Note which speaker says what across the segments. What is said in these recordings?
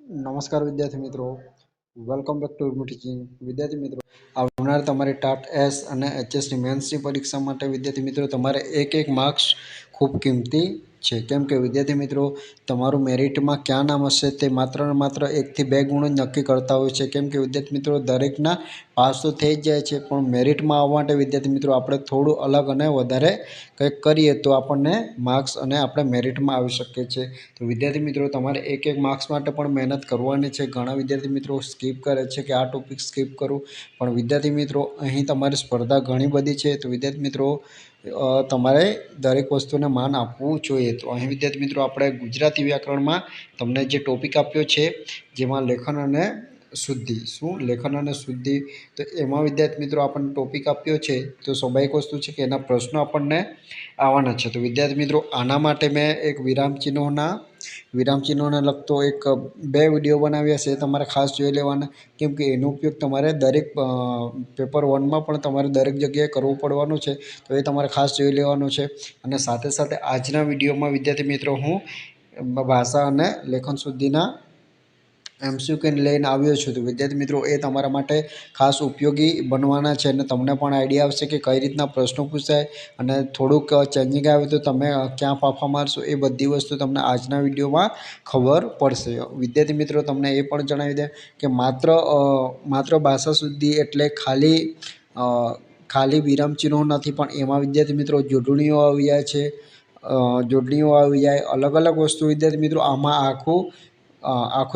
Speaker 1: નમસ્કાર વિદ્યાર્થી મિત્રો, welcome back to Urmi teaching. વિદ્યાર્થી મિત્રો, આવનાર તમારી ટાટ એસ અને એચએસની મેન્સની પરીક્ષા માટે વિદ્યાર્થી મિત્રો તમારે એક માર્ક્સ ખૂબ કિંમતી છે. કેમ કે વિદ્યાર્થી મિત્રો તમારું મેરિટમાં ક્યાં નામ હશે તે માત્ર ને માત્ર 1 થી 2 ગુણ જ નક્કી કરતા હોય છે. કેમ કે વિદ્યાર્થી મિત્રો દરેકના પાસ તો થઈ જ જાય છે, પણ મેરિટમાં આવવા માટે વિદ્યાર્થી મિત્રો આપણે થોડું અલગ અને વધારે કંઈક કરીએ તો આપણને માર્ક્સ અને આપણે મેરિટમાં આવી શકીએ છીએ. તો વિદ્યાર્થી મિત્રો તમારે એક માર્ક્સ માટે પણ મહેનત કરવાની છે. ઘણા વિદ્યાર્થી મિત્રો સ્કીપ કરે છે કે આ ટોપિક સ્કીપ કરું, પણ વિદ્યાર્થી મિત્રો અહીં તમારી સ્પર્ધા ઘણી બધી છે. તો વિદ્યાર્થી મિત્રો તમારે દરેક વસ્તુને માન આપવું જોઈએ. તો અહીં વિદ્યાર્થી મિત્રો આપણે ગુજરાતી વ્યાકરણમાં તમને જે ટોપિક આપ્યો છે, જેમાં લેખન અને શુદ્ધિ, લેખન અને શુદ્ધિ, તો એમાં વિદ્યાર્થી મિત્રો આપણને ટોપિક આપ્યો છે. તો સ્વાભાવિક વસ્તુ છે કે એના પ્રશ્નો આપણને આવવાના છે. તો વિદ્યાર્થી મિત્રો આના માટે મેં એક વિરામચિહ્નોને લગતો એક 2 વિડીયો બનાવ્યા છે, તમારે ખાસ જોઈ લેવાના. કેમ કે એનો ઉપયોગ તમારે દરેક પેપર 1માં પણ તમારે દરેક જગ્યાએ કરવો પડવાનો છે. તો એ તમારે ખાસ જોઈ લેવાનું છે. અને સાથે સાથે આજના વિડીયોમાં વિદ્યાર્થી મિત્રો હું ભાષા અને લેખન શુદ્ધિના MCQ લઈને આવ્યો છું. તો વિદ્યાર્થી મિત્રો એ તમારા માટે ખાસ ઉપયોગી બનવાના છે અને તમને પણ આઈડિયા આવશે કે કઈ રીતના પ્રશ્નો પૂછાય અને થોડુંક ચેન્જિંગ આવે તો તમે ક્યાં ફાંફા મારશો, એ બધી વસ્તુ તમને આજના વિડીયોમાં ખબર પડશે. વિદ્યાર્થી મિત્રો તમને એ પણ જણાવી દે કે માત્ર ભાષા શુદ્ધિ એટલે ખાલી વિરામચિહ્નો નથી, પણ એમાં વિદ્યાર્થી મિત્રો જોડણીઓ આવી જાય છે, અલગ અલગ વસ્તુ વિદ્યાર્થી મિત્રો આમાં આખું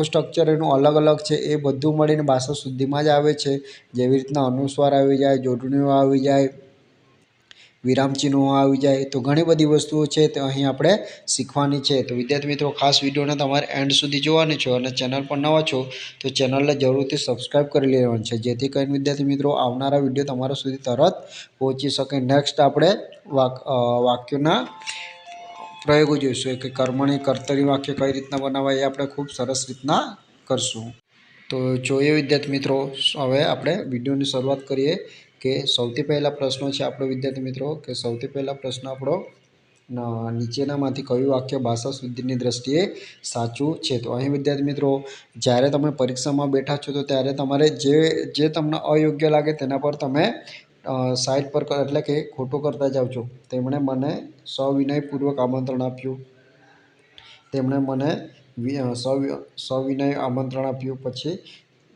Speaker 1: સ્ટ્રક્ચર એનું અલગ અલગ છે. એ બધું મળીને ભાષા શુદ્ધિમાં જ આવે છે. જેવી રીતના અનુસ્વાર આવી જાય, જોડણીઓ આવી જાય, વિરામચિહ્નો આવી જાય, તો ઘણી બધી વસ્તુઓ છે તે અહીં આપણે શીખવાની છે. તો વિદ્યાર્થી મિત્રો ખાસ વિડીયોને તમારે એન્ડ સુધી જોવાની છો અને ચેનલ પર નવા છો તો ચેનલને જરૂરથી સબસ્ક્રાઈબ કરી લેવાની છે, જેથી કરીને વિદ્યાર્થી મિત્રો આવનારા વિડીયો તમારા સુધી તરત પહોંચી શકે. નેક્સ્ટ આપણે વાક્યોના પ્રયોગો જોઈશું કે કર્મણી કર્તરી વાક્ય કઈ રીતના બનાવાય, એ આપણે ખૂબ સરસ રીતના કરશું. તો જોઈએ વિદ્યાર્થી મિત્રો, હવે આપણે વિડીયોની શરૂઆત કરીએ. કે સૌથી પહેલા પ્રશ્નો છે આપણો વિદ્યાર્થી મિત્રો, કે સૌથી પહેલા પ્રશ્ન આપણો નીચેનામાંથી કયું વાક્ય ભાષા શુદ્ધિની દ્રષ્ટિએ સાચું છે. તો અહીં વિદ્યાર્થી મિત્રો જ્યારે તમે પરીક્ષામાં બેઠા છો તો ત્યારે તમારે જે તમને અયોગ્ય લાગે તેના પર તમે સાઈડ પર એટલે કે ખોટું કરતા જાઓ છો. તેમણે મને સવિનયપૂર્વક આમંત્રણ આપ્યું, તેમણે મને સવિનય આમંત્રણ આપ્યું, પછી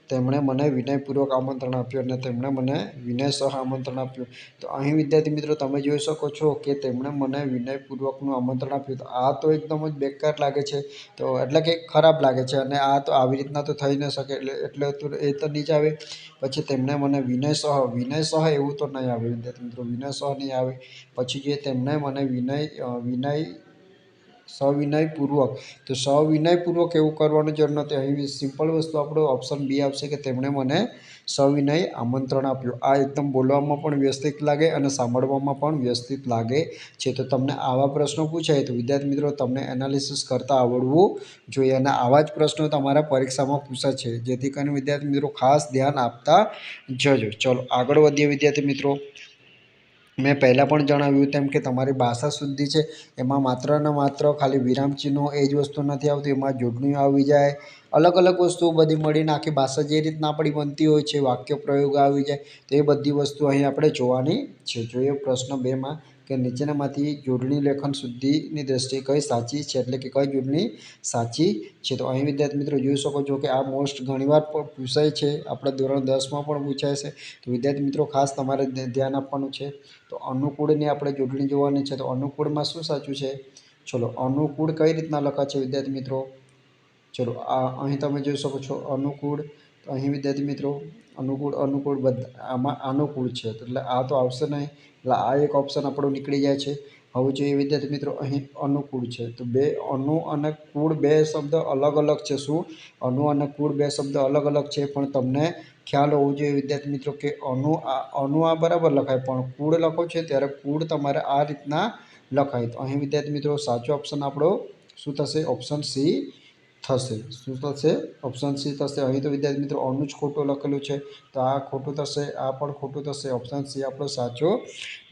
Speaker 1: તેમણે મને વિનયપૂર્વક આમંત્રણ આપ્યું અને તેમણે મને વિનયસહ આમંત્રણ આપ્યું. તો અહીં વિદ્યાર્થી મિત્રો તમે જોઈ શકો છો કે તેમણે મને વિનયપૂર્વકનું આમંત્રણ આપ્યું. તો આ તો એકદમ જ બેકાર લાગે છે, તો એટલે કે ખરાબ લાગે છે અને આ તો આવી રીતના તો થઈ ન શકે, એટલે તો એ તો નહીં જ આવે. પછી તેમણે મને વિનયસહ એવું તો નહીં આવે વિદ્યાર્થી મિત્રો, વિનયસહ નહીં આવે. પછી જે તેમણે મને સવિનયપૂર્વક, તો સવિનયપૂર્વક એવું કરવાની જરૂર નથી. અહીં સિમ્પલ વસ્તુ આપણો ઓપ્શન બી આવશે કે તેમણે મને સવિનય આમંત્રણ આપ્યું. આ એકદમ બોલવામાં પણ વ્યવસ્થિત લાગે અને સાંભળવામાં પણ વ્યવસ્થિત લાગે છે. તો તમને આવા પ્રશ્નો પૂછાય તો વિદ્યાર્થી મિત્રો તમને એનાલિસિસ કરતાં આવડવું જોઈએ અને આવા જ પ્રશ્નો તમારા પરીક્ષામાં પૂછાય છે, જેથી કરીને વિદ્યાર્થી મિત્રો ખાસ ધ્યાન આપતા જજો. ચલો આગળ વધીએ વિદ્યાર્થી મિત્રો. મેં પહેલાં પણ જણાવ્યું તેમ કે તમારી ભાષા શુદ્ધિ છે એમાં માત્ર ને માત્ર ખાલી વિરામચિહ્નો એ જ વસ્તુ નથી આવતી, એમાં જોડણીઓ આવી જાય, અલગ અલગ વસ્તુઓ બધી મળીને આખી ભાષા જે રીતના આપણી બનતી હોય છે, વાક્ય પ્રયોગ આવી જાય, તો એ બધી વસ્તુ અહીં આપણે જોવાની છે. જોઈએ પ્રશ્ન 2માં કે નીચેનામાંથી જોડણી લેખન શુદ્ધિની દ્રષ્ટિએ કઈ સાચી છે, એટલે કે કઈ જોડણી સાચી છે. તો અહીં વિદ્યાર્થી મિત્રો જોઈ શકો છો કે આ મોસ્ટ ઘણીવાર પૂછાય છે, આપણા ધોરણ 10માં પણ પૂછાય છે. તો વિદ્યાર્થી મિત્રો ખાસ તમારે ધ્યાન આપવાનું છે. તો અનુકૂળની આપણે જોડણી જોવાની છે. તો અનુકૂળમાં શું સાચું છે? ચલો અનુકૂળ કઈ રીતના લખાય છે વિદ્યાર્થી મિત્રો? ચલો અહીં તમે જોઈ શકો છો અનુકૂળ. તો અહીં વિદ્યાર્થી મિત્રો અનુકૂળ આમાં અનુકૂળ છે, એટલે આ તો આવશે નહીં, એટલે આ એક ઓપ્શન આપણો નીકળી જાય છે. હવે જોઈએ વિદ્યાર્થી મિત્રો અહીં અનુકૂળ છે, તો અનુ અને કૂળ બે શબ્દ અલગ અલગ છે. શું? અનુ અને કૂળ બે શબ્દ અલગ અલગ છે, પણ તમને ખ્યાલ હોવો જોઈએ વિદ્યાર્થી મિત્રો કે અનુ આ બરાબર લખાય, પણ કૂળ લખો છે ત્યારે કૂળ તમારે આ રીતના લખાય. તો અહીં વિદ્યાર્થી મિત્રો સાચો ઓપ્શન આપણો શું થશે? ઓપ્શન સી થશે. શું થશે? ઓપ્શન સી થશે. અહીં તો વિદ્યાર્થી મિત્રો અનું જ ખોટું લખેલું છે, તો આ ખોટું થશે, આ પણ ખોટું થશે. ઓપ્શન સી આપણો સાચો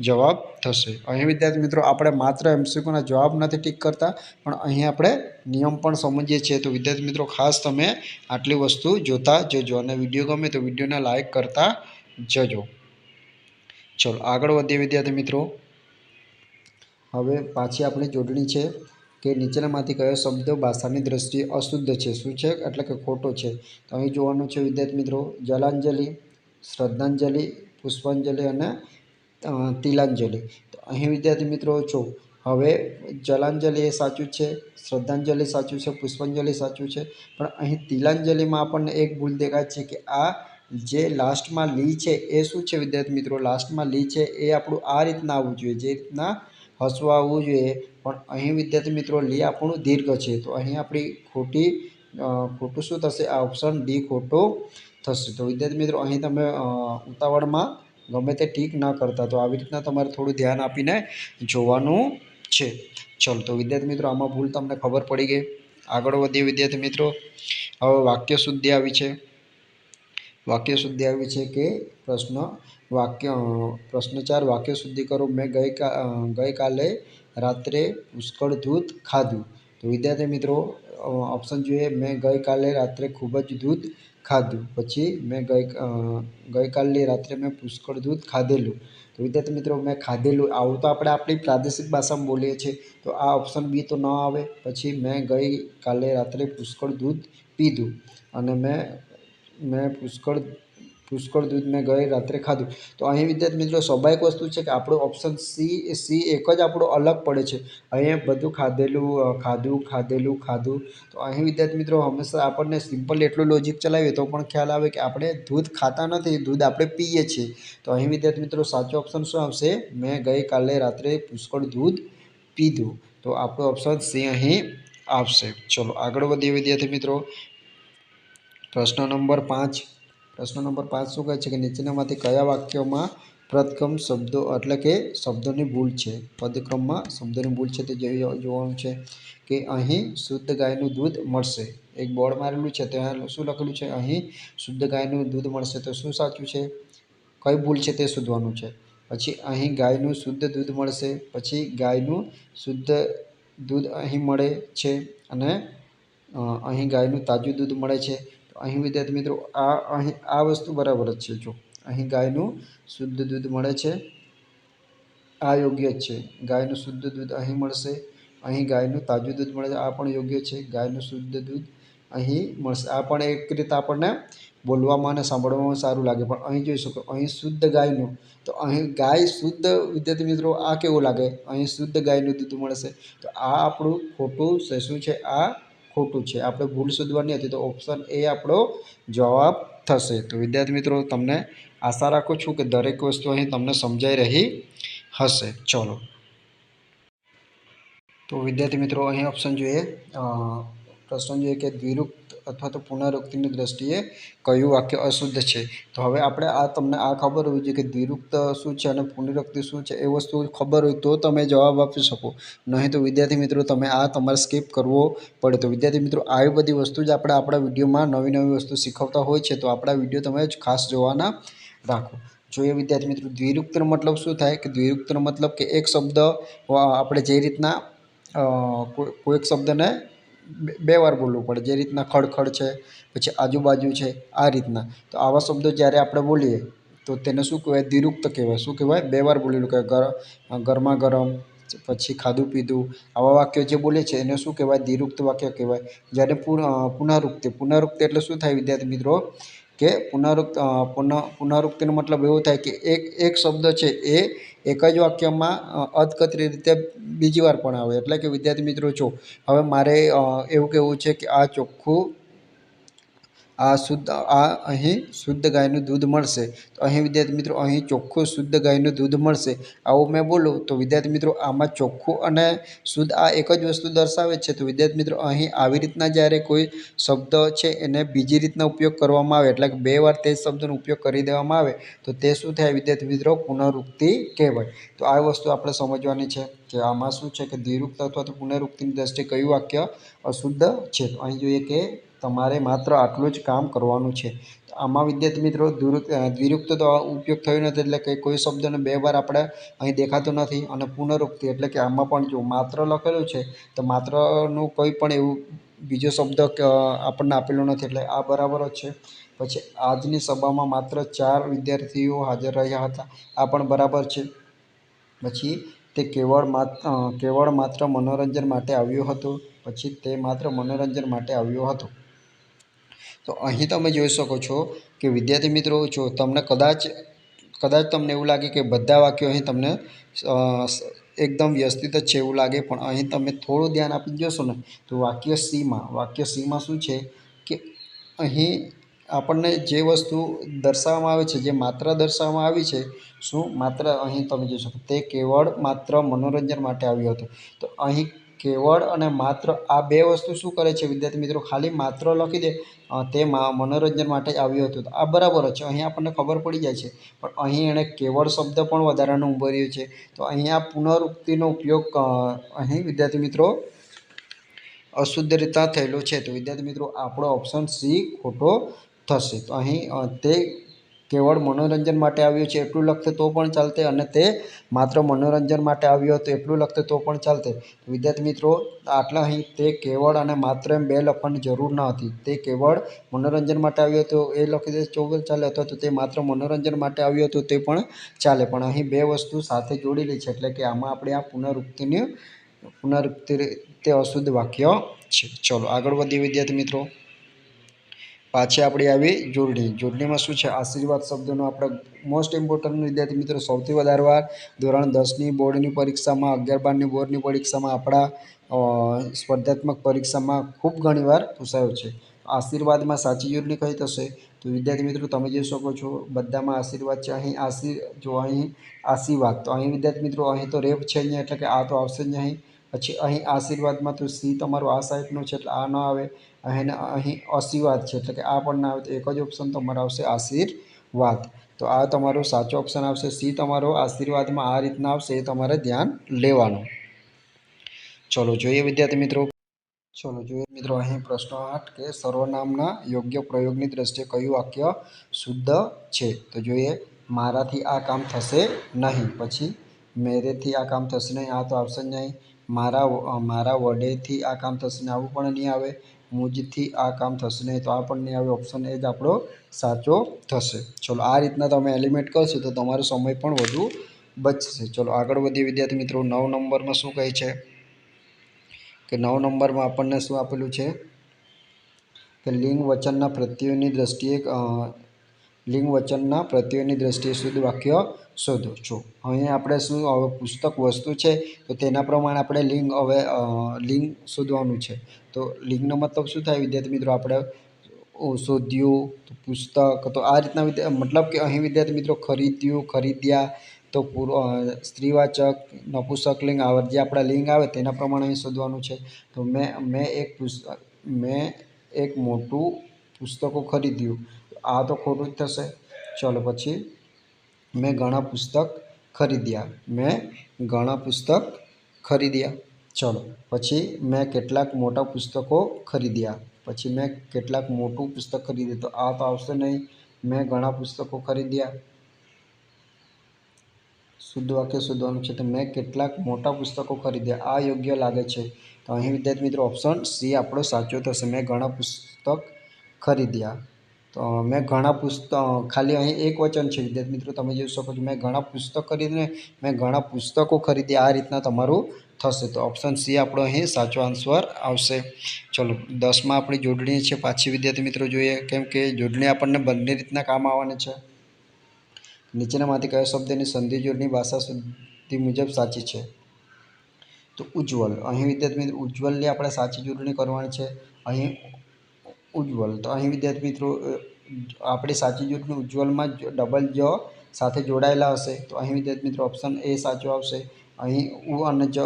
Speaker 1: જવાબ થશે. અહીં વિદ્યાર્થી મિત્રો આપણે માત્ર એમસીક્યુના જવાબ નથી ટીક કરતા, પણ અહીં આપણે નિયમ પણ સમજીએ છીએ. તો વિદ્યાર્થી મિત્રો ખાસ તમે આટલી વસ્તુ જોતા જજો, અને વિડીયો ગમે તો વિડીયોને લાઈક કરતા જજો. ચલો આગળ વધીએ વિદ્યાર્થી મિત્રો. હવે પાછી આપણી જોડણી છે કે નીચેનામાંથી કયો શબ્દ ભાષાની દ્રષ્ટિએ અશુદ્ધ છે? શું છે? એટલે કે ખોટો છે. તો અહીં જોવાનું છે વિદ્યાર્થી મિત્રો, જલાંજલિ, શ્રદ્ધાંજલિ, પુષ્પાંજલિ અને તિલાંજલિ. તો અહીં વિદ્યાર્થી મિત્રો જો હવે જલાંજલિ એ સાચું છે, શ્રદ્ધાંજલિ સાચું છે, પુષ્પાંજલિ સાચું છે, પણ અહીં તિલાંજલિમાં આપણને એક ભૂલ દેખાય છે કે આ જે લાસ્ટમાં લી છે એ શું છે વિદ્યાર્થી મિત્રો? લાસ્ટમાં લી છે એ આપણું આ રીતના આવવું જોઈએ, જે રીતના હસવું આવવું જોઈએ, પણ અહીં વિદ્યાર્થી મિત્રો લી આપણું દીર્ઘ છે. તો અહીં આપણી ખોટું શું થશે? આ ઓપ્શન ડી ખોટો થશે. તો વિદ્યાર્થી મિત્રો અહીં તમે ઉતાવળમાં ગમે તે ટીક ન કરતા, તો આવી રીતના તમારે થોડું ધ્યાન આપીને જોવાનું છે. ચલો તો વિદ્યાર્થી મિત્રો આમાં ભૂલ તમને ખબર પડી ગઈ. આગળ વધીએ વિદ્યાર્થી મિત્રો. હવે વાક્ય શુદ્ધિ આવી છે. વાક્ય શુદ્ધિ આવી છે કે પ્રશ્ન 4 વાક્ય શુદ્ધિ કરો. મેં ગઈકાલે રાત્રે પુષ્કળ દૂધ ખાધું. તો વિદ્યાર્થી મિત્રો ઓપ્શન જોઈએ, મેં ગઈકાલે રાત્રે ખૂબ જ દૂધ ખાધું. પછી મેં ગઈકાલની રાત્રે મેં પુષ્કળ દૂધ ખાધેલું. તો વિદ્યાર્થી મિત્રો મેં ખાધેલું આવું તો આપણે આપણી પ્રાદેશિક ભાષામાં બોલીએ છીએ, તો આ ઓપ્શન બી તો ન આવે. પછી મેં ગઈકાલે રાત્રે પુષ્કળ દૂધ પીધું, અને મેં પુષ્કળ દૂધ મેં ગઈ રાત્રે ખાધું. તો અહીં વિદ્યાર્થી મિત્રો સ્વાભાવિક વસ્તુ છે કે આપણું ઓપ્શન સી એક જ આપણું અલગ પડે છે. અહીંયા બધું ખાધું. તો અહીં વિદ્યાર્થી મિત્રો હંમેશા આપણને સિમ્પલ એટલું લોજિક ચલાવીએ તો પણ ખ્યાલ આવે કે આપણે દૂધ ખાતા નથી, દૂધ આપણે પીએ છીએ. તો અહીં વિદ્યાર્થી મિત્રો સાચો ઓપ્શન શું આવશે? મેં ગઈકાલે રાત્રે પુષ્કળ દૂધ પીધું. તો આપણો ઓપ્શન સી અહીં આવશે. ચલો આગળ વધીએ વિદ્યાર્થી મિત્રો. પ્રશ્ન નંબર 5 શું કહે છે કે નીચેનામાંથી કયા વાક્યોમાં પદક્રમ શબ્દો એટલે કે શબ્દોની ભૂલ છે? પદક્રમમાં શબ્દોની ભૂલ છે તે જોવાનું છે કે અહીં શુદ્ધ ગાયનું દૂધ મળશે. એક બોર્ડ મારેલું છે, ત્યાં શું લખેલું છે? અહીં શુદ્ધ ગાયનું દૂધ મળશે. તો શું સાચું છે? કઈ ભૂલ છે તે શોધવાનું છે. પછી અહીં ગાયનું શુદ્ધ દૂધ મળશે. પછી ગાયનું શુદ્ધ દૂધ અહીં મળે છે, અને અહીં ગાયનું તાજું દૂધ મળે છે. તો અહીં વિદ્યાર્થી મિત્રો આ વસ્તુ બરાબર જ છે. જો અહીં ગાયનું શુદ્ધ દૂધ મળે છે, આ યોગ્ય જ છે. ગાયનું શુદ્ધ દૂધ અહીં મળશે. અહીં ગાયનું તાજું દૂધ મળે છે, આ પણ યોગ્ય છે. ગાયનું શુદ્ધ દૂધ અહીં મળશે, આ પણ એક રીતે આપણને બોલવામાં અને સાંભળવામાં સારું લાગે. પણ અહીં જોઈ શકો, અહીં શુદ્ધ ગાયનું, તો અહીં ગાય શુદ્ધ વિદ્યાર્થી મિત્રો આ કેવું લાગે? અહીં શુદ્ધ ગાયનું દૂધ મળશે, તો આ આપણું ખોટું છે. શું છે? આ ખોટું છે. આપણે ભૂલ શોધવાની હતી, તો ઓપ્શન એ આપણો જવાબ થશે. તો વિદ્યાર્થી મિત્રો તમને આશા રાખું છું કે દરેક વસ્તુ અહીં તમને સમજાઈ રહી હશે. ચલો તો વિદ્યાર્થી મિત્રો અહીં ઓપ્શન જોઈએ, પ્રશ્ન જોઈએ કે દ્વિરુક્ત અથવા તો પુનરુક્તિની દ્રષ્ટિએ કયું વાક્ય અશુદ્ધ છે? તો હવે આપણે તમને ખબર હોવી જોઈએ કે દ્વિરુક્ત શું છે અને પુનરુક્તિ શું છે. એ વસ્તુ ખબર હોય તો તમે જવાબ આપી શકો, નહીં તો વિદ્યાર્થી મિત્રો તમે તમારે સ્કીપ કરવો પડે. તો વિદ્યાર્થી મિત્રો આવી બધી વસ્તુ જ આપણે આપણા વિડીયોમાં નવી વસ્તુ શીખવતા હોય છે, તો આપણા વિડીયો તમે ખાસ જોવાના રાખો. જોઈએ વિદ્યાર્થી મિત્રો, દ્વિરુક્તનો મતલબ શું થાય? કે દ્વિરુક્તનો મતલબ કે એક શબ્દ આપણે જે રીતના કોઈક શબ્દને બે વાર બોલવું પડે, જે રીતના ખડખડ છે, પછી આજુબાજુ છે, આ રીતના. તો આવા શબ્દો જ્યારે આપણે બોલીએ તો તેને શું કહેવાય? દ્વિરુક્ત કહેવાય. શું કહેવાય? બે વાર બોલેલું કહેવાય. ગરમા ગરમ, પછી ખાધું પીધું, આવા વાક્યો જે બોલે છે એને શું કહેવાય? દ્વિરુક્ત વાક્ય કહેવાય. જ્યારે પુનરુક્તિ એટલે શું થાય વિદ્યાર્થી મિત્રો? કે પુનરુક્તિનો મતલબ એવો થાય કે એક શબ્દ છે એ એક જ વાક્યમાં અધકચરી રીતે બીજી વાર પણ આવે. એટલે કે વિદ્યાર્થી મિત્રો જો હવે મારે એવું કહેવું છે કે આ ચોખ્ખું અહીં શુદ્ધ ગાયનું દૂધ મળશે. તો અહીં વિદ્યાર્થી મિત્રો અહીં ચોખ્ખું શુદ્ધ ગાયનું દૂધ મળશે આવું મેં બોલું તો વિદ્યાર્થી મિત્રો આમાં ચોખ્ખું અને શુદ્ધ આ એક જ વસ્તુ દર્શાવે છે. તો વિદ્યાર્થી મિત્રો અહીં આવી રીતના જ્યારે કોઈ શબ્દ છે એને બીજી રીતના ઉપયોગ કરવામાં આવે એટલે કે 2 વાર તે શબ્દનો ઉપયોગ કરી દેવામાં આવે તો તે શું થાય વિદ્યાર્થી મિત્રો પુનરુક્તિ કહેવાય. તો આ વસ્તુ આપણે સમજવાની છે કે આમાં શું છે કે દ્વિરુક્ત અથવા તો પુનરુક્તિની દ્રષ્ટિએ કયું વાક્ય અશુદ્ધ છે. તો અહીં જોઈએ કે તમારે માત્ર આટલું જ કામ કરવાનું છે. આમાં વિદ્યાર્થી મિત્રો દ્વિરુક્ત તો ઉપયોગ થયો નથી એટલે કે કોઈ શબ્દને 2 વાર આપણે અહીં દેખાતો નથી. અને પુનરુક્તિ એટલે કે આમાં પણ જો માત્ર લખેલું છે તો માત્રનું કોઈ પણ એવું બીજો શબ્દ આપણને આપેલો નથી એટલે આ બરાબર જ છે. પછી આજની સભામાં માત્ર 4 વિદ્યાર્થીઓ હાજર રહ્યા હતા આ પણ બરાબર છે. પછી તે કેવળ માત્ર મનોરંજન માટે આવ્યો હતો. પછી તે માત્ર મનોરંજન માટે આવ્યો હતો. તો અહીં તમે જોઈ શકો છો કે વિદ્યાર્થી મિત્રો જો તમને કદાચ તમને એવું લાગે કે બધા વાક્યો અહીં તમને એકદમ વ્યવસ્થિત જ છે એવું લાગે પણ અહીં તમે થોડું ધ્યાન આપી જોશો ને તો વાક્ય સીમાં શું છે કે અહીં આપણને જે વસ્તુ દર્શાવવામાં આવે છે જે માત્રા દર્શાવવામાં આવી છે શું માત્ર અહીં તમે જોઈ શકો તે કેવળ માત્ર મનોરંજન માટે આવ્યો હતો. તો અહીં કેવળ અને માત્ર આ 2 વસ્તુ શું કરે છે વિદ્યાર્થી મિત્રો ખાલી માત્ર લખી દે તે મનોરંજન માટે આવ્યો હતો. આ બરાબર છે અહીં આપણને ખબર પડી જાય છે પણ અહીં એણે કેવળ શબ્દ પણ વધારાનો ઉમેર્યો છે. તો અહીંયા પુનરુક્તિનો ઉપયોગ અહીં વિદ્યાર્થી મિત્રો અશુદ્ધ રીતના થયેલો છે. તો વિદ્યાર્થી મિત્રો આપણો ઓપ્શન સી ખોટો થશે. તો અહીં તે કેવળ મનોરંજન માટે આવ્યો છે એટલું લખતે તો પણ ચાલતે અને તે માત્ર મનોરંજન માટે આવ્યો હતો એટલું લખતે તો પણ ચાલતે. વિદ્યાર્થી મિત્રો આટલા અહીં તે કેવળ અને માત્ર એમ 2 લખવાની જરૂર ન હતી. તે કેવળ મનોરંજન માટે આવ્યો હતો એ લખી દે તો ચાલે અથવા તો તે માત્ર મનોરંજન માટે આવ્યો હતો તે પણ ચાલે પણ અહીં 2 વસ્તુ સાથે જોડેલી છે એટલે કે આમાં આપણે આ પુનરુક્તિ તે અશુદ્ધ વાક્ય છે. ચલો આગળ વધીએ વિદ્યાર્થી મિત્રો. પાછી આપણી આવી જોડણીમાં શું છે આશીર્વાદ શબ્દનો આપણે મોસ્ટ ઇમ્પોર્ટન્ટ વિદ્યાર્થી મિત્રો સૌથી વધારે વાર ધોરણ 10ની બોર્ડની પરીક્ષામાં 11-12ની બોર્ડની પરીક્ષામાં આપણા સ્પર્ધાત્મક પરીક્ષામાં ખૂબ ઘણી વાર પૂછાયો છે. આશીર્વાદમાં સાચી જોડણી કઈ થશે તો વિદ્યાર્થી મિત્રો તમે જોઈ શકો છો બધામાં આશીર્વાદ છે. અહીં અહીં આશીર્વાદ તો અહીં વિદ્યાર્થી મિત્રો અહીં તો રેપ છે અહીંયા એટલે કે આ તો આવશે જ નહીં. પછી અહીં આશીર્વાદમાં તો સી તમારું આ સાઈડનું છે એટલે આ ન આવે. અહીં આશીર્વાદ છે એટલે કે આ પણ ના આવે તો એક જ ઓપ્શન તમારો આવશે આશીર્વાદ. તો આ તમારો સાચો ઓપ્શન આવશે સી તમારો આશીર્વાદમાં આ રીતના આવશે એ તમારે ધ્યાન લેવાનું. ચલો જોઈએ વિદ્યાર્થી મિત્રો. અહીં પ્રશ્ન 8 કે સર્વનામના યોગ્ય પ્રયોગની દ્રષ્ટિએ કયું વાક્ય શુદ્ધ છે. તો જોઈએ મારાથી આ કામ થશે નહીં. પછી મેરેથી આ કામ થશે નહીં આ તો આવશે જ નહીં. મારા વડેથી આ કામ થશે નહીં આવું પણ નહીં આવે. મુજથી આ કામ થશે નહીં તો આ પણ નહીં આવે. ઓપ્શન એ જ આપણો સાચો થશે. ચલો આ રીતના તમે એલિમેન્ટ કરશો તો તમારો સમય પણ વધુ બચશે. ચલો આગળ વધીએ વિદ્યાર્થી મિત્રો. 9 નંબરમાં શું કહે છે કે 9 નંબરમાં આપણને શું આપેલું છે કે લિંગ વચનના પ્રત્યયોની દ્રષ્ટિએ શુદ્ધ વાક્ય શોધો. જો અહીં આપણે શું હવે પુસ્તક વસ્તુ છે તો તેના પ્રમાણે આપણે લિંગ શોધવાનું છે. તો લિંગનો મતલબ શું થાય વિદ્યાર્થી મિત્રો આપણે શોધ્યું તો પુસ્તક તો આ રીતના મતલબ કે અહીં વિદ્યાર્થી મિત્રો ખરીદ્યું ખરીદ્યા તો સ્ત્રીવાચક નપુંસકલિંગ જે આપણા લિંગ આવે તેના પ્રમાણે અહીં શોધવાનું છે. તો મેં એક મોટું પુસ્તકો ખરીદ્યું આ તો ખોટું જ થશે. ચલો પછી મેં ઘણા પુસ્તક ખરીદ્યા. ચલો પછી મેં કેટલાક મોટા પુસ્તકો ખરીદ્યા. પછી મેં કેટલાક મોટું પુસ્તક ખરીદ્યું તો આ તો આવશે નહીં. મેં ઘણા પુસ્તકો ખરીદ્યા શુદ્ધ વાક્ય શોધવાનું છે. તો મેં કેટલાક મોટા પુસ્તકો ખરીદ્યા આ યોગ્ય લાગે છે. તો અહીં વિદ્યાર્થી મિત્રો ઓપ્શન સી આપણો સાચો થશે. મેં ઘણા પુસ્તક ખરીદ્યા. તો મેં ઘણા ખાલી અહીં એક વચન છે વિદ્યાર્થી મિત્રો તમે જોઈ શકો છો. મેં ઘણા પુસ્તક ખરીદીને મેં ઘણા પુસ્તકો ખરીદ્યા આ રીતના તમારું થશે. તો ઓપ્શન સી આપણો અહીં સાચો આન્સર આવશે. ચલો 10માં આપણી જોડણી છે પાછી વિદ્યાર્થી મિત્રો જોઈએ કેમ કે જોડણી આપણને બંને રીતના કામ આવવાની છે. નીચેનામાંથી કયા શબ્દની સંધિ જોડણી ભાષા શુદ્ધિ મુજબ સાચી છે. તો ઉજ્જવલ અહીં વિદ્યાર્થી મિત્રો ઉજ્જવલની આપણે સાચી જોડણી કરવાની છે. અહીં ઉજ્જવલ. તો અહીં વિદ્યાર્થી મિત્રો આપણી સાચી જોડણી ઉજ્જવલમાં ડબલ જ સાથે જોડાયેલા હશે. તો અહીં વિદ્યાર્થી મિત્રો ઓપ્શન એ સાચો આવશે. અહીં ઉ અને જ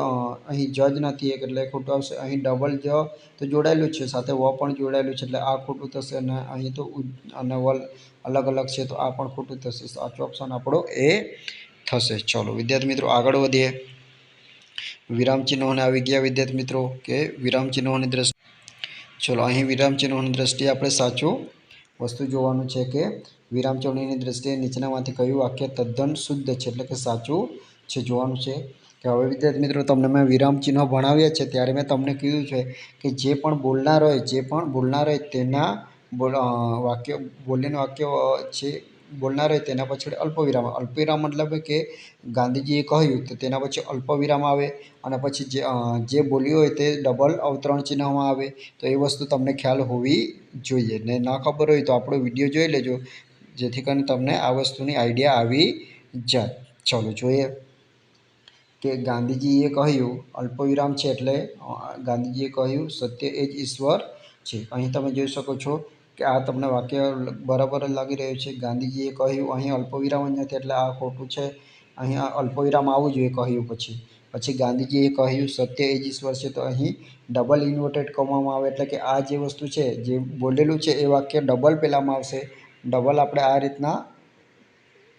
Speaker 1: અહીં જ નથી એટલે ખોટું આવશે. અહીં ડબલ જ તો જોડાયેલું છે, સાથે વ પણ જોડાયેલું છે એટલે આ ખોટું થશે. અને અહીં તો ઉ અને વલ અલગ અલગ છે તો આ પણ ખોટું થશે. સાચો ઓપ્શન આપણો એ થશે. ચલો વિદ્યાર્થી મિત્રો આગળ વધીએ. વિરામચિહ્નોને આવી ગયા વિદ્યાર્થી મિત્રો કે વિરામચિહ્નોની દ્રષ્ટિએ. ચલો અહીં વિરામચિહ્નોની દ્રષ્ટિએ આપણે સાચું વસ્તુ જોવાનું છે કે વિરામચિહ્નોની દ્રષ્ટિએ નીચેનામાંથી કયું વાક્ય તદ્દન શુદ્ધ છે એટલે કે સાચું છે જોવાનું છે. કે હવે વિદ્યાર્થી મિત્રો તમને મેં વિરામચિહ્નો ભણાવ્યા છે ત્યારે મેં તમને કીધું છે કે જે પણ બોલનાર હોય તેના વાક્ય બોલીને વાક્ય છે બોલનાર હોય તેના પાછળ અલ્પવિરામ. અલ્પવિરામ મતલબ કે ગાંધીજીએ કહ્યું તો તેના પછી અલ્પવિરામ આવે અને પછી જે બોલ્યું હોય તે ડબલ અવતરણ ચિહ્નમાં આવે. તો એ વસ્તુ તમને ખ્યાલ હોવી જોઈએ. ને ના ખબર હોય તો આપણો વિડીયો જોઈ લેજો જેથી કરીને તમને આ વસ્તુની આઈડિયા આવી જાય. ચલો જોઈએ કે ગાંધીજીએ કહ્યું અલ્પવિરામ છે એટલે ગાંધીજીએ કહ્યું સત્ય એ જ ઈશ્વર છે. અહીં તમે જોઈ શકો છો કે આ તમને વાક્ય બરાબર જ લાગી રહ્યું છે. ગાંધીજીએ કહ્યું અહીં અલ્પવિરામ જ નથી એટલે આ ખોટું છે. અહીં અલ્પવિરામ આવવું જોઈએ કહ્યું પછી ગાંધીજીએ કહ્યું સત્ય એ જ ઈશ્વર છે. તો અહીં ડબલ ઇન્વર્ટેડ કોમામાં આવે એટલે કે આ જે વસ્તુ છે જે બોલેલું છે એ વાક્ય ડબલ પહેલાંમાં આવશે. ડબલ આપણે આ રીતના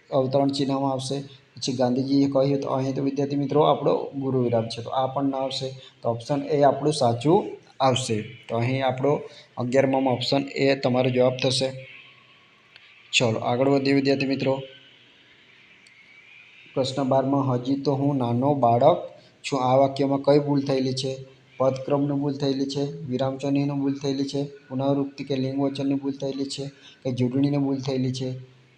Speaker 1: અવતરણ ચિહ્નમાં આવશે. પછી ગાંધીજીએ કહ્યું તો અહીં તો વિદ્યાર્થી મિત્રો આપણો ગુરુ વિરામ છે તો આ પણ ના આવશે. તો ઓપ્શન એ આપણું સાચું આવશે. તો અહીં આપણો 11માં ઓપ્શન એ તમારો જવાબ થશે. ચલો આગળ વધીએ વિદ્યાર્થી મિત્રો. પ્રશ્ન 12માં હજી તો હું નાનો બાળક છું. આ વાક્યમાં કઈ ભૂલ થયેલી છે? પદક્રમની ભૂલ થયેલી છે, વિરામચિહ્નની ભૂલ થયેલી છે, પુનરાવૃત્તિ કે લિંગ વચનની ભૂલ થયેલી છે કે જોડણીની ભૂલ થયેલી છે?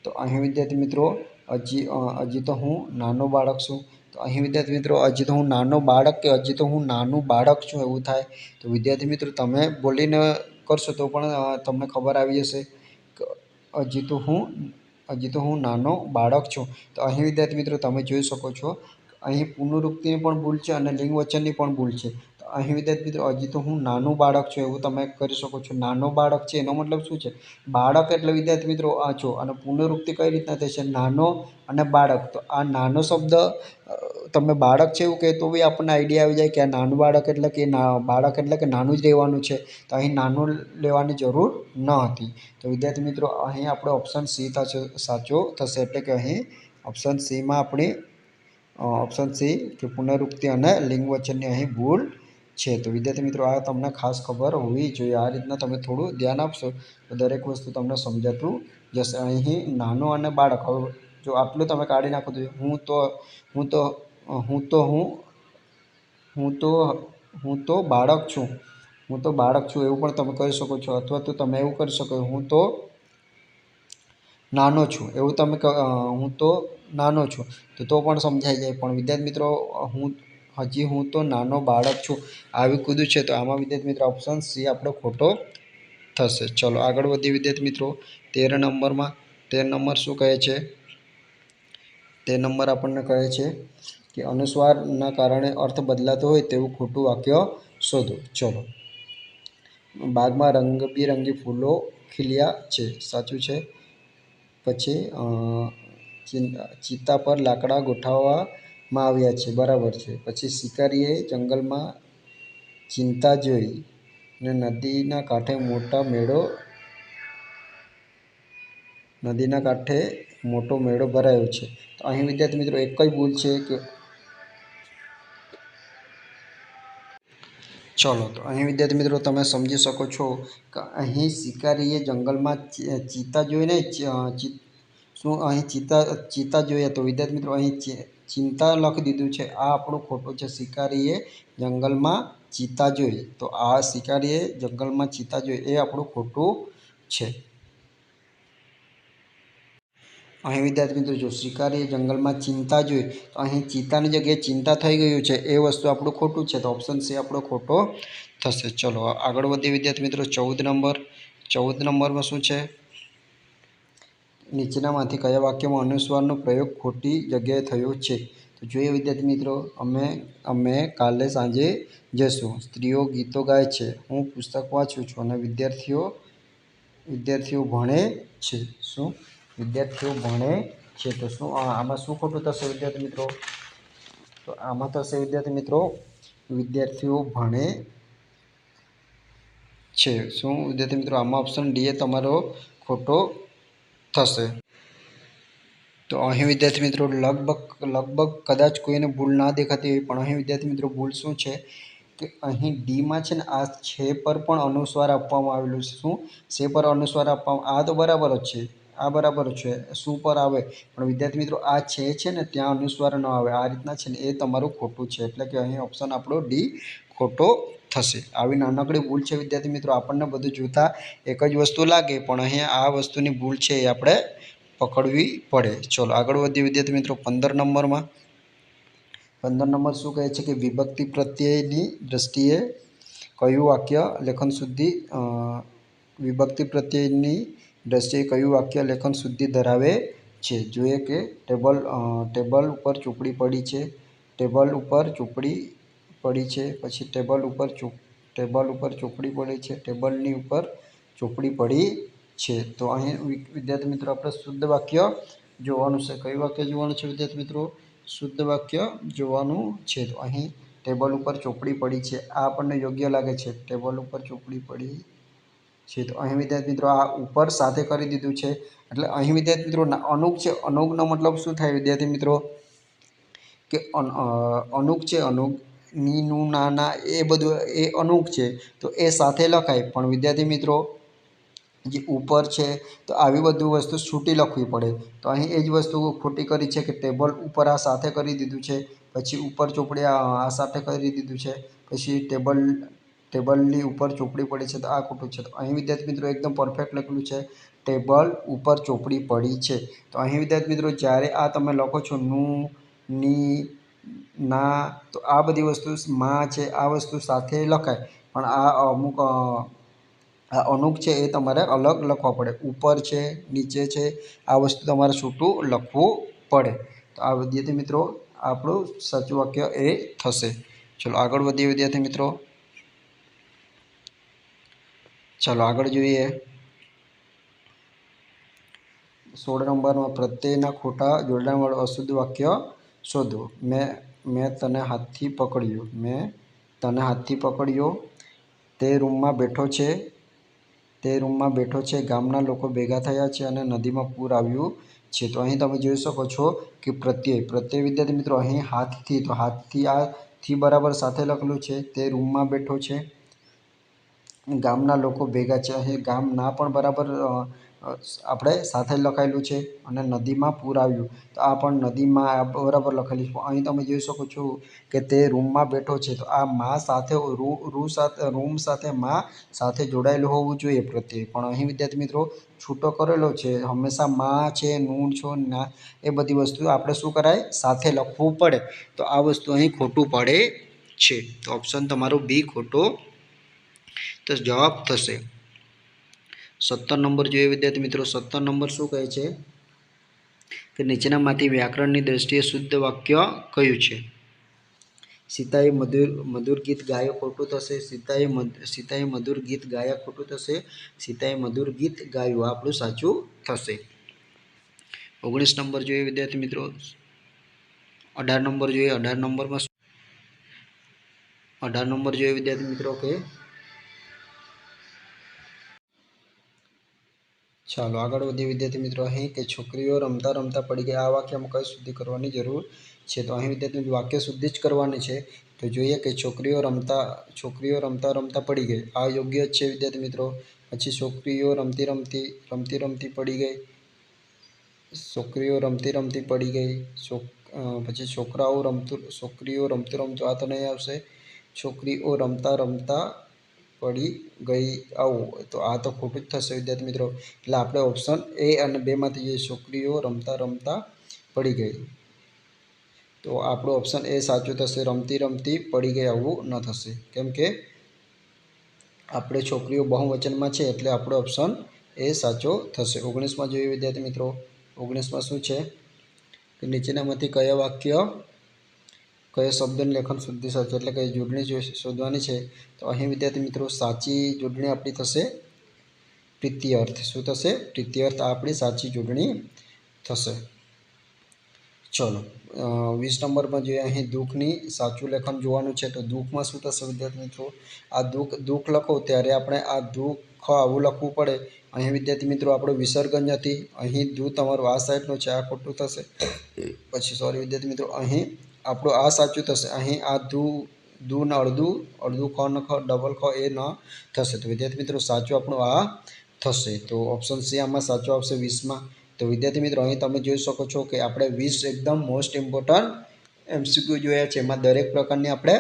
Speaker 1: તો અહીં વિદ્યાર્થી મિત્રો હજી તો હું નાનો બાળક છું. તો અહીં વિદ્યાર્થી મિત્રો હજી તો હું નાનો બાળક કે હજી તો હું નાનું બાળક છું એવું થાય. તો વિદ્યાર્થી મિત્રો તમે બોલીને કરશો તો પણ તમને ખબર આવી જશે કે હજી તો હું નાનો બાળક છું. તો અહીં વિદ્યાર્થી મિત્રો તમે જોઈ શકો છો અહીં પુનરુક્તિની પણ ભૂલ છે અને લિંગ વચનની પણ ભૂલ છે. તો અહીં વિદ્યાર્થી મિત્રો હજી તો હું નાનું બાળક છું એવું તમે કરી શકો છો. નાનો બાળક છે એનો મતલબ શું છે? બાળક એટલે વિદ્યાર્થી મિત્રો આ છો અને પુનરુક્તિ કઈ રીતના થશે? નાનો અને બાળક. તો આ નાનો શબ્દ તમે બાળક છે એવું કહે તો બી આપણને આઈડિયા આવી જાય કે આ નાનું બાળક એટલે કે બાળક એટલે કે નાનું જ રહેવાનું છે. તો અહીં નાનું લેવાની જરૂર ન હતી. તો વિદ્યાર્થી મિત્રો અહીં આપણો ઓપ્શન સી સાચો થશે. એટલે કે અહીં ઓપ્શન સીમાં આપણી ઓપ્શન સી કે પુનરુક્તિ અને લિંગ વચનની અહીં ભૂલ છે. તો વિદ્યાર્થી મિત્રો આ તમને ખાસ ખબર હોવી જોઈએ. આ રીતના તમે થોડું ધ્યાન આપશો તો દરેક વસ્તુ તમને સમજાતું જશે. અહીં નાનો અને બાળક હવે જો આટલું તમે કાઢી નાખો તો હું તો બાળક છું. હું તો બાળક છું એવું પણ તમે કરી શકો છો. અથવા તો તમે એવું કરી શકો હું તો નાનો છું એવું તમે હું તો નાનો છું તો પણ સમજાઈ જાય. પણ વિદ્યાર્થી મિત્રો હું તો નાનો બાળક છું આવી કૂદું છે તો આમાં વિદ્યાર્થી મિત્રો ઓપ્શન સી આપણો ખોટો થશે. ચલો આગળ વધીએ વિદ્યાર્થી મિત્રો. 13 નંબર શું કહે છે? 13 નંબર આપણને કહે છે કે અનુસ્વારના કારણે અર્થ બદલાતો હોય તેવું ખોટું વાક્ય શોધો. ચલો બાગમાં રંગબેરંગી ફૂલો ખીલ્યા છે સાચું છે. પછી ચિતા પર લાકડા ગોઠવવામાં આવ્યા છે બરાબર છે. પછી શિકારીએ જંગલમાં ચિંતા જોઈ ને નદીના કાંઠે મોટો મેળો ભરાયો છે. તો અહીં વિદ્યાર્થી મિત્રો એક જ ભૂલ છે કે ચલો તો અહીં વિદ્યાર્થી મિત્રો તમે સમજી શકો છો કે અહીં શિકારીએ જંગલમાં ચિતા જોઈને શું અહીં ચિતા જોયા? તો વિદ્યાર્થી મિત્રો અહીં ચિંતા લખી દીધું છે. આ આપણું ખોટું છે. શિકારીએ જંગલમાં ચિતા જોઈ. તો આ શિકારીએ જંગલમાં ચિતા જોઈ એ આપણું ખોટું છે. અહીં વિદ્યાર્થી મિત્રો જો શિકારીએ જંગલમાં ચિંતા જોઈ તો અહીં ચિતાની જગ્યાએ ચિંતા થઈ ગયું છે એ વસ્તુ આપણું ખોટું છે. તો ઓપ્શન સી આપણો ખોટો થશે. ચલો આગળ વધીએ વિદ્યાર્થી મિત્રો. 14 નંબરમાં શું છે? નીચેનામાંથી કયા વાક્યમાં અનુસ્વારનો પ્રયોગ ખોટી જગ્યાએ થયો છે? તો જોઈએ વિદ્યાર્થી મિત્રો. અમે કાલે સાંજે જઈશું. સ્ત્રીઓ ગીતો ગાય છે. હું પુસ્તક વાંચું છું અને વિદ્યાર્થીઓ વિદ્યાર્થીઓ ભણે છે. શું? વિદ્યાર્થીઓ ભણે છે. તો શું આમાં શું ખોટું થશે વિદ્યાર્થી મિત્રો? તો આમાં થશે વિદ્યાર્થી મિત્રો વિદ્યાર્થીઓ ભણે છે. શું વિદ્યાર્થી મિત્રો? આમાં ઓપ્શન ડી એ તમારો ખોટો થશે. તો અહીં વિદ્યાર્થી મિત્રો લગભગ કદાચ કોઈને ભૂલ ના દેખાતી હોય, પણ અહીં વિદ્યાર્થી મિત્રો ભૂલ શું છે કે અહીં ડીમાં છે ને આ છે પર પણ અનુસ્વાર આપવામાં આવેલું છે. શું? છે પર અનુસ્વાર આપવામાં, આ તો બરાબર જ છે, આ બરાબર છે, શું પર આવે, પણ વિદ્યાર્થી મિત્રો આ છે ને ત્યાં અનુસ્વાર ન આવે, આ રીતના છે ને એ તમારું ખોટું છે. એટલે કે અહીં ઓપ્શન આપણો ડી ખોટો થશે. આવી નાનકડી ભૂલ છે વિદ્યાર્થી મિત્રો. આપણને બધું જોતા એક જ વસ્તુ લાગે, પણ અહીંયા આ વસ્તુની ભૂલ છે એ આપણે પકડવી પડે. ચલો આગળ વધીએ વિદ્યાર્થી મિત્રો 15 નંબરમાં. 15 નંબર શું કહે છે કે વિભક્તિ પ્રત્યયની દ્રષ્ટિએ કયું વાક્ય લેખન શુદ્ધિ વિભક્તિ પ્રત્યયની દ્રષ્ટિએ કયું વાક્ય લેખન શુદ્ધિ ધરાવે છે? જોઈએ કે ટેબલ ઉપર ચોપડી પડી છે, ટેબલ ઉપર ચોપડી પડી છે, પછી ટેબલ ઉપર ચોપડી પડી છે, ટેબલની ઉપર ચોપડી પડી છે. તો અહીં વિદ્યાર્થી મિત્રો આપણે શુદ્ધ વાક્ય જોવાનું છે. કયું વાક્ય જોવાનું છે વિદ્યાર્થી મિત્રો? શુદ્ધ વાક્ય જોવાનું છે. તો અહીં ટેબલ ઉપર ચોપડી પડી છે, આ આપણને યોગ્ય લાગે છે. ટેબલ ઉપર ચોપડી પડી છે. તો અહીં વિદ્યાર્થી મિત્રો આ ઉપર સાથે કરી દીધું છે, એટલે અહીં વિદ્યાર્થી મિત્રો અનુક છે. અનુકનો મતલબ શું થાય વિદ્યાર્થી મિત્રો? કે અનુક છે, અનુક ની નું ના એ બધું એ અનુક છે, તો એ સાથે લખાય. પણ વિદ્યાર્થી મિત્રો જે ઉપર છે તો આવી બધું વસ્તુ છૂટી લખવી પડે. તો અહીં એ જ વસ્તુ ખોટી કરી છે કે ટેબલ ઉપર આ સાથે કરી દીધું છે, પછી ઉપર ચોપડી આ સાથે કરી દીધું છે, પછી ટેબલની ઉપર ચોપડી પડી છે, તો આ ખોટું છે. તો અહીં વિદ્યાર્થી મિત્રો એકદમ પરફેક્ટ લખેલું છે, ટેબલ ઉપર ચોપડી પડી છે. તો અહીં વિદ્યાર્થી મિત્રો જ્યારે આ તમે લખો છો નું, ની, ના, તો આ બધી વસ્તુ માં છે, આ વસ્તુ સાથે લખાય, પણ આ અમુક આ અનુક છે એ તમારે અલગ લખવા પડે. ઉપર છે, નીચે છે, આ વસ્તુ તમારે છૂટું લખવું પડે. તો આ વિદ્યાર્થી મિત્રો આપણું સાચું વાક્ય એ થશે. ચલો આગળ વધીએ વિદ્યાર્થી મિત્રો. ચાલો આગળ જોઈએ 16 નંબરમાં પ્રત્યયના ખોટા જોડાણવાળું અશુદ્ધ વાક્ય શોધો. મેં તને હાથથી પકડ્યો. મેં તને હાથથી પકડ્યો. તે રૂમમાં બેઠો છે. તે રૂમમાં બેઠો છે. ગામના લોકો ભેગા થયા છે અને નદીમાં પૂર આવ્યું છે. તો અહીં તમે જોઈ શકો છો કે પ્રત્યય વિદ્યાર્થી મિત્રો અહીં હાથથી, તો હાથથી આ થી બરાબર સાથે લખેલું છે. તે રૂમમાં બેઠો છે. ગામના લોકો ભેગા છે, અહીં ગામના પણ બરાબર આપણે સાથે લખાયેલું છે. અને નદીમાં પૂર આવ્યું, તો આ પણ નદીમાં બરાબર લખેલું છે. અહીં તમે જોઈ શકો છો કે તે રૂમમાં બેઠો છે, તો આ માં સાથે રૂમ સાથે માં સાથે જોડાયેલું હોવું જોઈએ પ્રત્યય, પણ અહીં વિદ્યાર્થી મિત્રો છૂટો કરેલો છે. હંમેશા માં છે, નૂન છો, ના, એ બધી વસ્તુ આપણે શું કરાય સાથે લખવું પડે. તો આ વસ્તુ અહીં ખોટું પડે છે. તો ઓપ્શન તમારો બી ખોટો તો જવાબ થશે. 17 નંબર જોઈએ વિદ્યાર્થી મિત્રો. 17 નંબર શું કહે છે કે નીચેનામાંથી વ્યાકરણની દ્રષ્ટિએ શુદ્ધ વાક્ય કયું છે? સીતાએ મધુર ગીત ગાયો ખોટું થશે. સીતાએ મધુર ગીત ગાયા ખોટું થશે. સીતાએ મધુર ગીત ગાયું આપણું સાચું થશે. 19 નંબર જોઈએ વિદ્યાર્થી મિત્રો. 18 નંબર જોઈએ. 18 નંબર જોઈએ વિદ્યાર્થી મિત્રો કે ચાલો આગળ વધીએ વિદ્યાર્થી મિત્રો. અહીં કે છોકરીઓ રમતા રમતા પડી ગઈ, આ વાક્યમાં કઈ શુદ્ધિ કરવાની જરૂર છે? તો અહીં વિદ્યાર્થી વાક્ય શુદ્ધિ જ કરવાની છે. તો જોઈએ કે છોકરીઓ રમતા રમતા પડી ગઈ, આ યોગ્ય જ છે વિદ્યાર્થી મિત્રો. પછી છોકરીઓ રમતી રમતી પડી ગઈ. છોકરીઓ રમતી રમતી પડી ગઈ. પછી છોકરીઓ રમતું આ તો નહીં આવશે. છોકરીઓ રમતા રમતા પડી ગઈ, આવું તો આ તો ખોટું જ થશે વિદ્યાર્થી મિત્રો. એટલે આપણે ઓપ્શન એ અને 2 માંથી જે છોકરીઓ રમતા રમતા પડી ગઈ, તો આપણો ઓપ્શન એ સાચું થશે. રમતી રમતી પડી ગઈ આવું ન થશે, કેમ કે આપણે છોકરીઓ બહુવચનમાં છે, એટલે આપણો ઓપ્શન એ સાચો થશે. 19માં જોઈએ વિદ્યાર્થી મિત્રો. 19માં શું છે કે નીચેનામાંથી કયા શબ્દની લેખન શુદ્ધિ સાચી, એટલે કે જોડણી શોધવાની છે. તો અહીં વિદ્યાર્થી મિત્રો સાચી જોડણી આપણી થશે પ્રીત્યર્થ શું થશે? પ્રીત્યર્થ આપણી સાચી જોડણી થશે. ચલો 20 નંબરમાં જોઈએ અહીં દુઃખની સાચું લેખન જોવાનું છે. તો દુઃખમાં શું થશે વિદ્યાર્થી મિત્રો? આ દુઃખ લખો ત્યારે આપણે આ દુઃખ આવું લખવું પડે. અહીં વિદ્યાર્થી મિત્રો આપણો વિસર્ગ નથી. અહીં દુ તમારું આ સાઈડનું છે, આ ખોટું થશે. પછી સોરી વિદ્યાર્થી મિત્રો, અહીં આપણું આ સાચું થશે. અહીં આ દુ ને અડધું ખ ન ખ ડબલ ખ એ ન થશે. તો વિદ્યાર્થી મિત્રો સાચું આપણું આ થશે. તો ઓપ્શન સી આમાં સાચો આવશે 20માં. તો વિદ્યાર્થી મિત્રો અહીં તમે જોઈ શકો છો કે આપણે 20 એકદમ મોસ્ટ ઇમ્પોર્ટન્ટ MCQ જોયા છે. એમાં દરેક પ્રકારની આપણે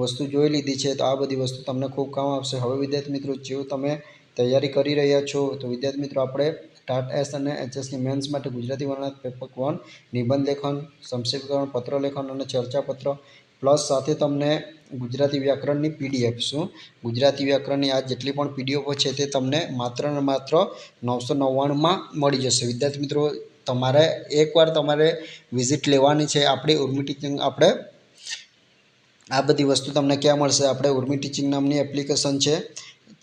Speaker 1: વસ્તુ જોઈ લીધી છે. તો આ બધી વસ્તુ તમને ખૂબ કામ આવશે. હવે વિદ્યાર્થી મિત્રો જેવું તમે તૈયારી કરી રહ્યા છો તો વિદ્યાર્થી મિત્રો આપણે ટાટ એસ અને HSની મેન્સ માટે ગુજરાતી વર્ણનાત્મક પેપર 1 નિબંધ લેખન, સંક્ષિપ્તકરણ, પત્ર લેખન અને ચર્ચાપત્ર પ્લસ સાથે તમને ગુજરાતી વ્યાકરણની PDF શું ગુજરાતી વ્યાકરણની આ જેટલી પણ PDF છે તે તમને માત્ર ને માત્ર 999માં મળી જશે. વિદ્યાર્થી મિત્રો તમારે એકવાર તમારે વિઝિટ લેવાની છે આપણી ઉર્મી ટીચિંગ. આપણે આ બધી વસ્તુ તમને ક્યાં મળશે? આપણે ઉર્મી ટીચિંગ નામની એપ્લિકેશન છે,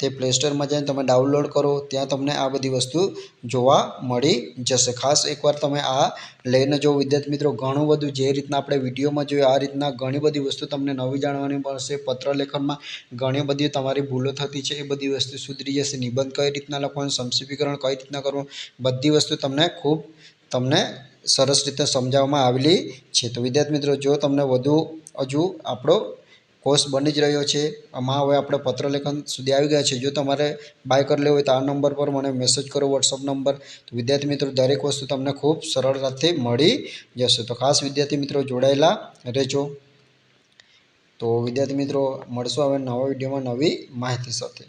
Speaker 1: તે પ્લે સ્ટોરમાં જઈને તમે ડાઉનલોડ કરો, ત્યાં તમને આ બધી વસ્તુ જોવા મળી જશે. ખાસ એકવાર તમે આ લઈને જો વિદ્યાર્થી મિત્રો. ઘણું બધું જે રીતના આપણે વિડીયોમાં જોયું આ રીતના ઘણી બધી વસ્તુ તમને નવી જાણવાની મળશે. પત્ર લેખનમાં ઘણી બધી તમારી ભૂલો થતી છે એ બધી વસ્તુ સુધરી જશે. નિબંધ કઈ રીતના લખવાનું, સંક્ષિપ્તીકરણ કઈ રીતના કરવું, બધી વસ્તુ તમને સરસ રીતે સમજાવવામાં આવેલી છે. તો વિદ્યાર્થી મિત્રો જો તમને વધુ હજુ આપણો કોર્સ બની જ રહ્યો છે. આમાં હવે આપણે પત્ર લેખન સુધી આવી ગયા છે. જો તમારે બાય કરી લેવું હોય તો આ નંબર પર મને મેસેજ કરો, વોટ્સઅપ નંબર. તો વિદ્યાર્થી મિત્રો દરેક વસ્તુ તમને ખૂબ સરળતાથી મળી જશે. તો ખાસ વિદ્યાર્થી મિત્રો જોડાયેલા રહેજો. તો વિદ્યાર્થી મિત્રો મળશું હવે નવા વિડીયોમાં નવી માહિતી સાથે.